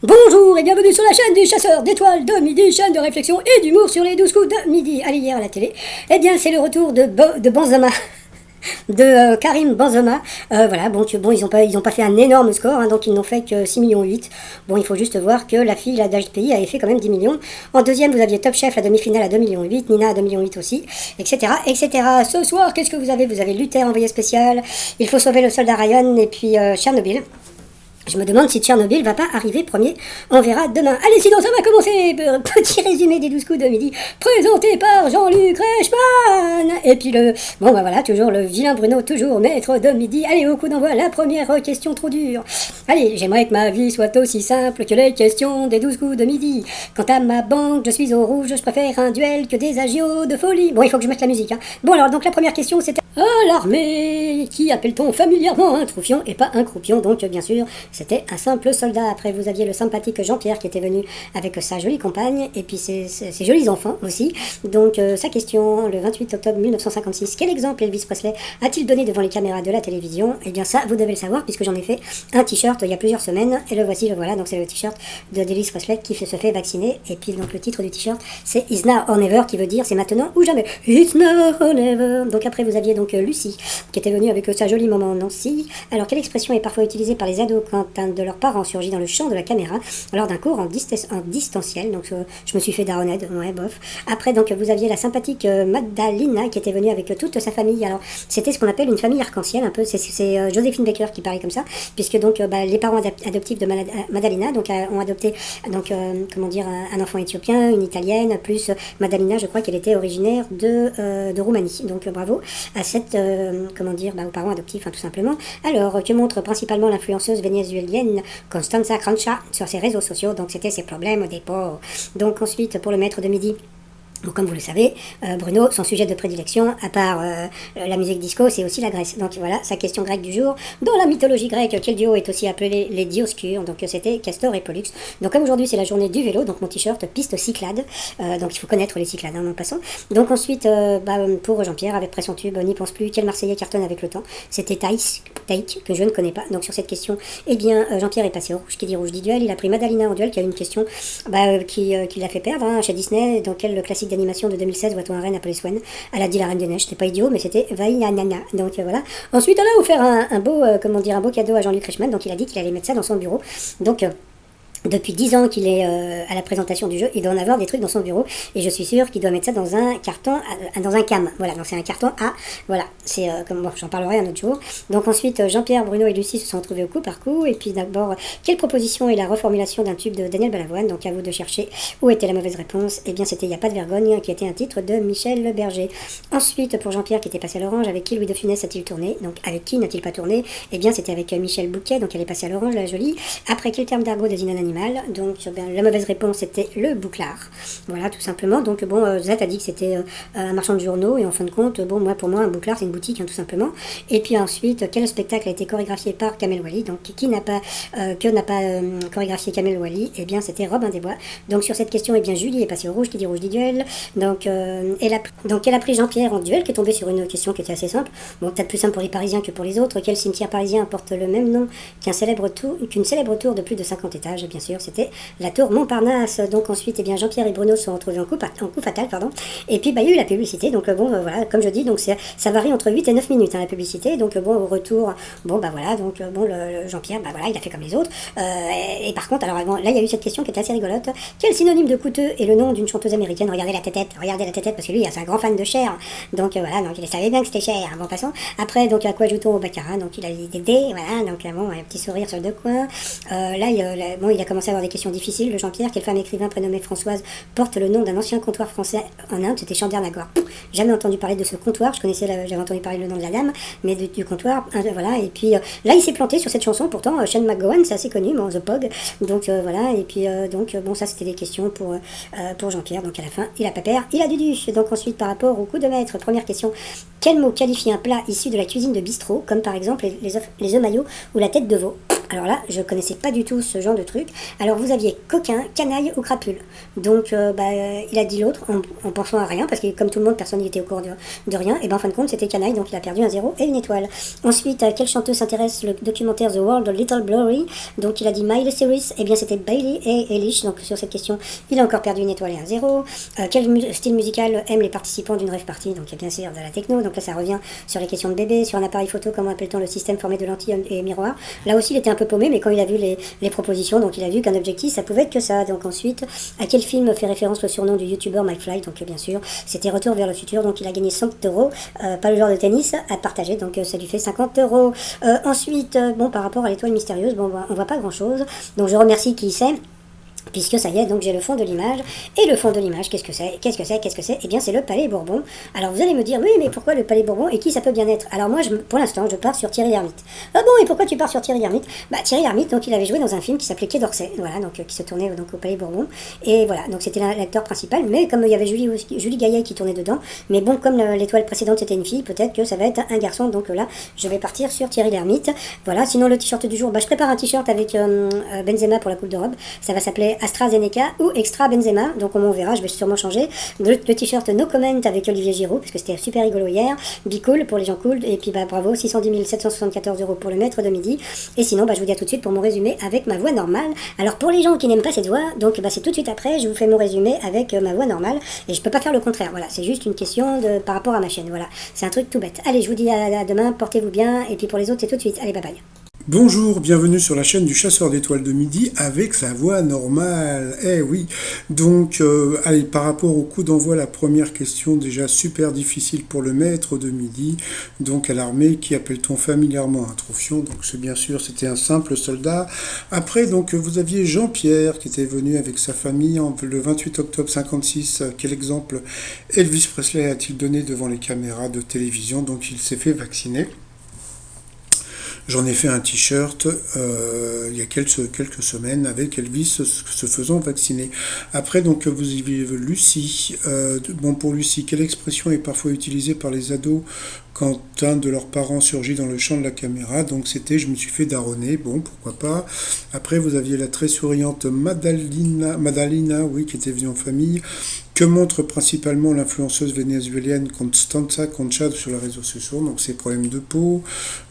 Bonjour et bienvenue sur la chaîne du chasseur d'étoiles de midi, chaîne de réflexion et d'humour sur les 12 coups de midi. Allez, hier à la télé, eh bien c'est le retour de Benzema, de Karim Benzema. Voilà, bon, ils ont pas fait un énorme score, hein, donc ils n'ont fait que 6,8 millions. Bon, il faut juste voir que la fille là, d'HPI avait fait quand même 10 millions. En deuxième, vous aviez Top Chef, la demi-finale à 2,8 millions, Nina à 2,8 millions aussi, etc., etc. Ce soir, qu'est-ce que vous avez? Vous avez Luther, envoyé spécial, Il faut sauver le soldat Ryan, et puis Tchernobyl. Je me demande si Tchernobyl va pas arriver premier. On verra demain. Allez, sinon ça va commencer. Petit résumé des 12 coups de midi, présenté par Jean-Luc Reichmann. Et puis bon bah voilà, toujours le vilain Bruno, toujours maître de midi. Allez, au coup d'envoi, la première question trop dure. Allez, j'aimerais que ma vie soit aussi simple que les questions des 12 coups de midi. Quant à ma banque, je suis au rouge, je préfère un duel que des agios de folie. Bon, il faut que je mette la musique, hein. Bon alors, donc la première question c'était... l'armée, qui appelle-t-on familièrement un troufion et pas un croupion, donc bien sûr... C'était un simple soldat. Après, vous aviez le sympathique Jean-Pierre qui était venu avec sa jolie compagne et puis ses jolis enfants aussi. Donc, sa question, le 28 octobre 1956. Quel exemple Elvis Presley a-t-il donné devant les caméras de la télévision? Eh bien, ça, vous devez le savoir puisque j'en ai fait un t-shirt il y a plusieurs semaines. Et le voici, le voilà. Donc, c'est le t-shirt d'Elvis Presley qui se fait vacciner. Et puis, donc, le titre du t-shirt, c'est It's Now or Never, qui veut dire c'est maintenant ou jamais. It's now or never. Donc, après, vous aviez donc Lucie qui était venue avec sa jolie maman Nancy. Alors, quelle expression est parfois utilisée par les ados quand un de leurs parents surgit dans le champ de la caméra lors d'un cours en distanciel? Donc je me suis fait daronade, ouais bof. Après donc vous aviez la sympathique Madalina qui était venue avec toute sa famille. Alors c'était ce qu'on appelle une famille arc-en-ciel un peu, c'est Joséphine Baker qui parlait comme ça, puisque donc les parents adoptifs de Madalina donc ont adopté donc comment dire un enfant éthiopien, une italienne, plus Madalina, je crois qu'elle était originaire de Roumanie. Donc bravo à cette comment dire aux parents adoptifs, hein, tout simplement. Alors que montre principalement l'influenceuse vénézuélienne Constanza Crancha sur ses réseaux sociaux, donc c'était ses problèmes des pauvres. Donc ensuite pour le maître de midi, bon, comme vous le savez, Bruno, son sujet de prédilection, à part la musique disco, c'est aussi la Grèce. Donc voilà, sa question grecque du jour. Dans la mythologie grecque, quel duo est aussi appelé les Dioscures? Donc c'était Castor et Pollux. Donc comme aujourd'hui c'est la journée du vélo, donc mon t-shirt piste Cyclade. Donc il faut connaître les Cyclades, hein, en passant. Donc ensuite, pour Jean-Pierre, avec Pression Tube, n'y pense plus, quel Marseillais cartonne avec le temps? C'était Taïk, que je ne connais pas. Donc sur cette question, eh bien Jean-Pierre est passé au rouge, qui dit rouge dit duel. Il a pris Madalina en duel, qui a une question qui l'a fait perdre, hein, chez Disney, dans quel classique d'animation de 2016 voit-on un reine appelée Swen? Elle a dit la Reine des Neiges, c'était pas idiot, mais c'était Vaianana. Donc voilà. Ensuite, elle a offert un beau cadeau à Jean-Luc Reichmann, donc il a dit qu'il allait mettre ça dans son bureau. Donc depuis 10 ans qu'il est à la présentation du jeu, il doit en avoir des trucs dans son bureau, et je suis sûre qu'il doit mettre ça dans un carton, dans un cam. Voilà, donc c'est un carton A. Voilà, c'est comme bon, j'en parlerai un autre jour. Donc ensuite, Jean-Pierre, Bruno et Lucie se sont retrouvés au coup par coup. Et puis d'abord, quelle proposition est la reformulation d'un tube de Daniel Balavoine? Donc à vous de chercher où était la mauvaise réponse. Eh bien, c'était Il n'y a pas de vergogne, qui était un titre de Michel Berger. Ensuite, pour Jean-Pierre qui était passé à l'Orange, avec qui Louis de Funès a-t-il tourné? Donc avec qui n'a-t-il pas tourné? Eh bien, c'était avec Michel Bouquet, donc elle est passée à l'Orange, la jolie. Après, quel terme d'argot désigne un animal? Donc la mauvaise réponse c'était le bouclard. Voilà, tout simplement. Donc bon, Zat a dit que c'était un marchand de journaux, et en fin de compte, bon, pour moi un bouclard c'est une boutique, hein, tout simplement. Et puis ensuite, quel spectacle a été chorégraphié par Kamel Wally? Donc qui n'a pas chorégraphié Kamel Wally? Eh bien c'était Robin des Bois. Donc sur cette question, eh bien Julie est passée au rouge, qui dit rouge dit duel. Donc elle a pris Jean-Pierre en duel, qui est tombé sur une question qui était assez simple. Bon, peut-être plus simple pour les Parisiens que pour les autres. Quel cimetière parisien porte le même nom qu'une célèbre tour de plus de 50 étages? Bien sûr, c'était la tour Montparnasse. Donc ensuite, eh bien Jean-Pierre et Bruno se sont retrouvés en coup fatal, pardon. Et puis il y a eu la publicité. Donc voilà, comme je dis, donc ça varie entre 8 et 9 minutes, hein, la publicité. Donc au retour, voilà, donc le Jean-Pierre, voilà, il a fait comme les autres. Et par contre, alors là il y a eu cette question qui était assez rigolote. Quel synonyme de coûteux est le nom d'une chanteuse américaine? Regardez la tête, parce que lui, c'est un grand fan de Cher. Donc voilà, donc il savait bien que c'était Cher. Bon, passons. Après, donc à quoi ajoutons au baccarat? Donc il a dit des dés, voilà, donc bon, un petit sourire sur le deux coins. Là, il a commencé à avoir des questions difficiles. Le Jean-Pierre, quelle femme écrivain prénommée Françoise porte le nom d'un ancien comptoir français en Inde? C'était Chandernagore. Jamais entendu parler de ce comptoir. J'avais entendu parler le nom de la dame, mais du comptoir, voilà. Et puis là, il s'est planté sur cette chanson. Pourtant, Shane McGowan, c'est assez connu, bon, The Pog. Donc voilà. Et puis bon, ça c'était des questions pour Jean-Pierre. Donc à la fin, il a pas peur, il a du duche. Donc ensuite, par rapport au coup de maître, première question. Quel mot qualifie un plat issu de la cuisine de bistrot, comme par exemple les œufs maillots ou la tête de veau? Alors là, je connaissais pas du tout ce genre de truc. Alors vous aviez coquin, canaille ou crapule. Donc il a dit l'autre en pensant à rien, parce que comme tout le monde, personne n'y était au courant de rien. Et ben en fin de compte, c'était canaille, donc il a perdu un 0 et une étoile. Ensuite, à quelle chanteuse s'intéresse le documentaire The World of Little Glory? Donc il a dit Miley Cyrus, et bien c'était Bailey et Eilish. Donc sur cette question, il a encore perdu une étoile et un 0. Quel style musical aiment les participants d'une rave party? Donc il y a bien sûr de la techno, donc là ça revient sur les questions de bébé. Sur un appareil photo, comment appelle-t-on le système formé de lentilles et miroirs? Là aussi il était un peu paumé, mais quand il a vu les propositions, donc il a vu qu'un objectif ça pouvait être que ça. Donc ensuite, à quel film fait référence le surnom du youtubeur McFly? Donc bien sûr c'était Retour vers le futur, donc il a gagné 100 euros, pas le genre de tennis à partager, donc ça lui fait 50 euros. Ensuite, par rapport à l'étoile mystérieuse, on voit pas grand chose, donc je remercie qui sait, puisque ça y est, donc j'ai le fond de l'image. Et le fond de l'image, qu'est-ce que c'est? Eh bien, c'est le Palais Bourbon. Alors, vous allez me dire, oui, mais pourquoi le Palais Bourbon et qui ça peut bien être? Alors, moi, pour l'instant, je pars sur Thierry Lhermitte. Ah bon, et pourquoi tu pars sur Thierry Lhermitte? Thierry Lhermitte, donc, il avait joué dans un film qui s'appelait Quai d'Orsay, voilà, donc, qui se tournait donc, au Palais Bourbon. Et voilà, donc, c'était l'acteur principal, mais comme il y avait Julie Gaillet qui tournait dedans, mais bon, comme l'étoile précédente c'était une fille, peut-être que ça va être un garçon, donc là, je vais partir sur Thierry Lhermitte. Voilà, sinon, le t-shirt du jour, je prépare un t-shirt avec Benzema pour la Coupe d'Europe. Ça va s'appeler AstraZeneca ou Extra Benzema, donc on verra, je vais sûrement changer. Le t-shirt No Comment avec Olivier Giroud, parce que c'était super rigolo hier. Be cool pour les gens cool, et puis bravo, 610 774 euros pour le maître de midi. Et sinon, je vous dis à tout de suite pour mon résumé avec ma voix normale. Alors pour les gens qui n'aiment pas cette voix, donc c'est tout de suite après, je vous fais mon résumé avec ma voix normale, et je peux pas faire le contraire, voilà, c'est juste une question par rapport à ma chaîne, voilà, c'est un truc tout bête. Allez, je vous dis à demain, portez-vous bien, et puis pour les autres, c'est tout de suite, allez, bye bye. Bonjour, bienvenue sur la chaîne du Chasseur d'étoiles de midi avec sa voix normale. Eh oui, donc allez, par rapport au coup d'envoi, la première question déjà super difficile pour le maître de midi, donc à l'armée, qui appelle-t-on familièrement un trophion? Donc c'est bien sûr, c'était un simple soldat. Après, donc vous aviez Jean-Pierre qui était venu avec sa famille le 28 octobre 56. Quel exemple Elvis Presley a-t-il donné devant les caméras de télévision? Donc il s'est fait vacciner. J'en ai fait un t-shirt il y a quelques semaines avec Elvis se faisant vacciner. Après, donc, vous y avez Lucie. Pour Lucie, quelle expression est parfois utilisée par les ados quand un de leurs parents surgit dans le champ de la caméra? Donc c'était « je me suis fait daronner », bon, pourquoi pas. Après, vous aviez la très souriante Madalina, oui, qui était venue en famille. Que montre principalement l'influenceuse vénézuélienne Constanza Concha sur les réseaux sociaux? Donc ses problèmes de peau.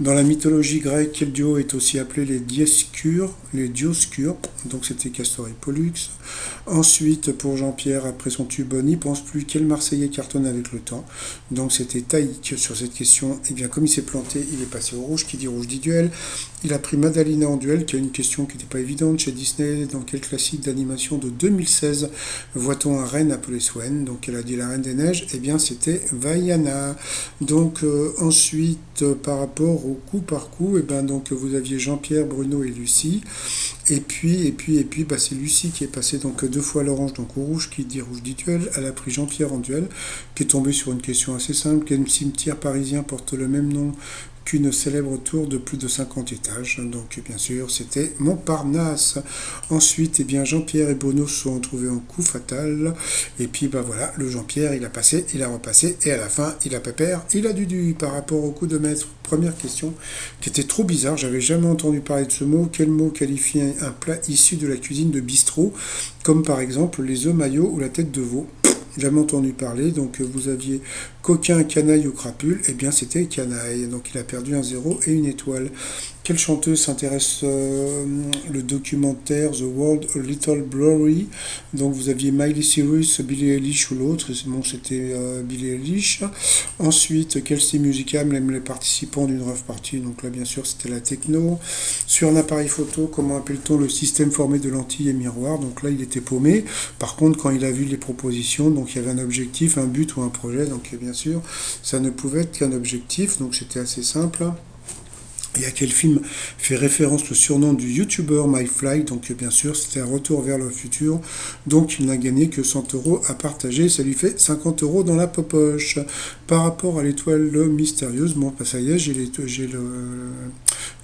Dans la mythologie grecque, quel duo est aussi appelé les Dioscures, donc c'était Castor et Pollux. Ensuite, pour Jean-Pierre, après son tube N'y pense plus, quel Marseillais cartonne avec le temps? Donc c'était Taïk sur cette question. Et bien comme il s'est planté, il est passé au rouge, qui dit rouge dit duel. Il a pris Madalina en duel, qui a une question qui n'était pas évidente chez Disney. Dans quel classique d'animation de 2016 voit-on un reine appelé Swen? Donc elle a dit la Reine des Neiges, et bien c'était Vaiana. Donc ensuite, par rapport au coup par coup, et ben donc vous aviez Jean-Pierre, Bruno et Lucie. Et puis, c'est Lucie qui est passée donc 2 fois à l'orange, donc au rouge, qui dit rouge dit duel. Elle a pris Jean-Pierre en duel, qui est tombé sur une question assez simple. Quel cimetière parisien porte le même nom qu'une célèbre tour de plus de 50 étages? Donc bien sûr c'était Montparnasse. Ensuite, Jean-Pierre et Bruno se sont retrouvés en coup fatal, et puis voilà, le Jean-Pierre il a passé, il a repassé, et à la fin il a pépère, il a du par rapport au coup de maître. Première question qui était trop bizarre, j'avais jamais entendu parler de ce mot. Quel mot qualifie un plat issu de la cuisine de bistrot, comme par exemple les œufs maillots ou la tête de veau? Jamais entendu parler. Donc vous aviez coquin, canaille ou crapule, et bien c'était canaille, donc il a perdu un 0 et une étoile. Quelle chanteuse s'intéresse le documentaire The World of Little Glory? Donc vous aviez Miley Cyrus, Billie Eilish ou l'autre, bon c'était Billie Eilish. Ensuite, quel style musical aiment les participants d'une rave party? Donc là bien sûr c'était la techno. Sur un appareil photo, comment appelle-t-on le système formé de lentilles et miroirs? Donc là il était paumé. Par contre quand il a vu les propositions, donc il y avait un objectif, un but ou un projet, donc bien sûr ça ne pouvait être qu'un objectif, donc c'était assez simple. Et à quel film fait référence le surnom du youtubeur MyFly? Donc bien sûr c'était un retour vers le futur, donc il n'a gagné que 100 euros à partager, ça lui fait 50 euros dans la poche. Par rapport à l'étoile mystérieuse, bon ça y est, j'ai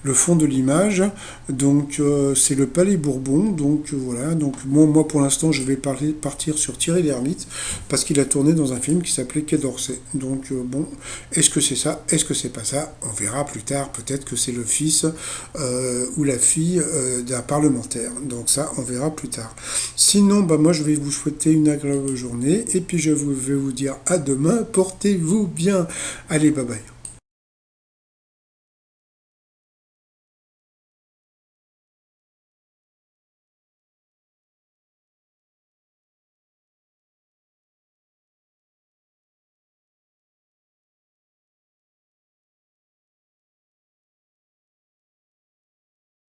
le fond de l'image. Donc c'est le Palais Bourbon. Donc voilà. Donc moi pour l'instant je vais partir sur Thierry Lhermitte parce qu'il a tourné dans un film qui s'appelait Quai d'Orsay. Donc bon, est-ce que c'est ça? Est-ce que c'est pas ça? On verra plus tard. Peut-être que c'est le fils ou la fille d'un parlementaire. Donc ça, on verra plus tard. Sinon, bah, moi je vais vous souhaiter une agréable journée et puis je vais vous dire à demain. Portez-vous bien. Allez, bye bye.